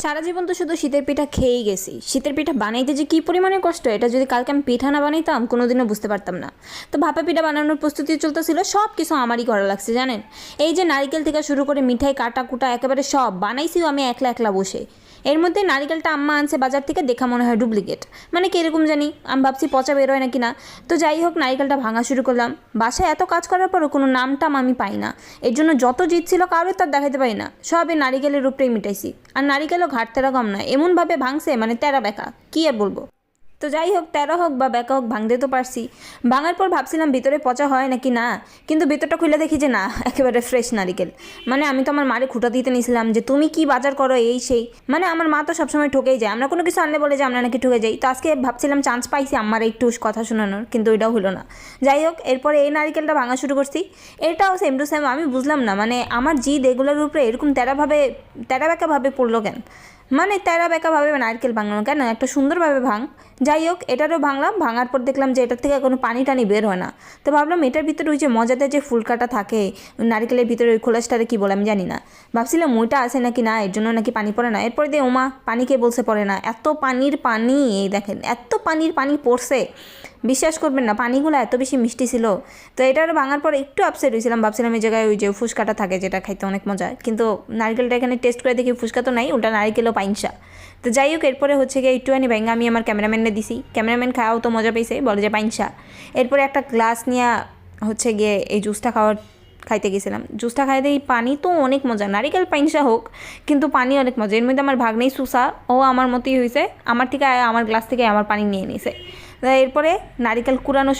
সারা জীবন তো শুধু শীতের পিঠা খেয়েই গেছি। শীতের পিঠা বানাইতে যে কী পরিমাণে কষ্ট, এটা যদি কালকে আমি পিঠা না বানাইতাম কোনোদিনও বুঝতে পারতাম না। তো ভাপা পিঠা বানানোর প্রস্তুতি চলতেছিল, সব কিছু আমারই করা লাগছে জানেন। এই যে নারিকেল থেকে শুরু করে মিঠাই কাটা কুটা একেবারে সব বানাইছিও আমি একলা একলা বসে। এর মধ্যে নারিকেলটা আম্মা আনছে বাজার থেকে, দেখা মনে হয় ডুপ্লিকেট, মানে কীরকম জানি, আমি ভাবছি পচা বেরোয় নাকি না। তো যাই হোক, নারিকেলটা ভাঙা শুরু করলাম। বাসায় এত কাজ করার পরও কোনো নামটাম আমি পাই না। এর জন্য যত জিত ছিল কারোর তার দেখাতে পারি না, সব এই নারিকেলের উপরেই মিটাইছি। আর নারিকেলও ঘাটতেরা কম নয়, এমনভাবে ভাঙছে মানে তেরা বেঁকা, কী আর বলবো। তো যাই হোক, তেরা হোক বা বেঁকা হোক, ভাঙতে তো পারছি। ভাঙার পর ভাবছিলাম ভিতরে পচা হয় নাকি না, কিন্তু ভিতরটা খুলে দেখি যে না, একেবারে ফ্রেশ নারিকেল। মানে আমি তো আমার মারে খুঁটা দিতে নিয়েছিলাম যে তুমি কি বাজার করো এই সেই, মানে আমার মা তো সবসময় ঠকেই যায়, আমরা কোনো কিছু আনলে বলে যে আমরা নাকি ঠকে যাই। তো আজকে ভাবছিলাম চান্স পাইছি আমার একটু কথা শোনানোর, কিন্তু ওইটাও হলো না। যাই হোক, এরপরে এই নারিকেলটা ভাঙা শুরু করছি। এটাও সেম টু সেম, আমি বুঝলাম না মানে আমার জিদ এগুলোর উপরে এরকম তেরা বেঁকাভাবে পড়লো কেন, মানে তেরা বেঁকাভাবে নারকেল ভাঙানো কেন, একটা সুন্দরভাবে ভাঙ। যাই হোক, এটারও ভাঙলাম। ভাঙার পর দেখলাম যে এটার থেকে কোনো পানি টানি বের হয় না। তো ভাবলাম এটার ভিতরে ওই যে মজাদার যে ফুলকাটা থাকে নারকেলের ভিতরে, ওই খোলাসটারে কী বলে আমি জানি না, ভাবছিলাম ওইটা আছে নাকি না, এর জন্য নাকি পানি পড়ে না। এরপরে দিয়ে ওমা, পানি কে বলছে পড়ে না, এত পানির পানি, এই দেখেন এত পানির পানি পড়ছে, বিশ্বাস করবেন না পানিগুলো এত বেশি মিষ্টি ছিল। তো এটারও ভাঙার পর একটু আপসেট হয়েছিলাম, ভাবছিলাম এই জায়গায় ওই যে ফুচকাটা থাকে যেটা খাইতে অনেক মজা, কিন্তু নারকেলটা এখানে টেস্ট করে দেখি ফুচকা তো নাই, ওটা নারকেলও পাইনসা। তো যাই হোক, এরপরে হচ্ছে গিয়ে একটুখানি ভেঙে আমি আমার ক্যামেরাম্যানে দিছি, ক্যামেরাম্যান খাওয়াও তো মজা পেয়েছে, বলে যে পাইনসা। এরপরে একটা গ্লাস নিয়ে হচ্ছে গিয়ে এই জুসটা খাইতে গেছিলাম। জুসটা খাইতে এই পানি তো অনেক মজা, নারিকেল পাইনসা হোক কিন্তু পানি অনেক মজা। এর মধ্যে আমার ভাগ্নেই সুসা, ও আমার মতোই হয়েছে, আমার থেকে আমার গ্লাস থেকে আমার পানি নিয়ে নিয়েছে। এরপরে নারিকেল কুড়ানো শুরু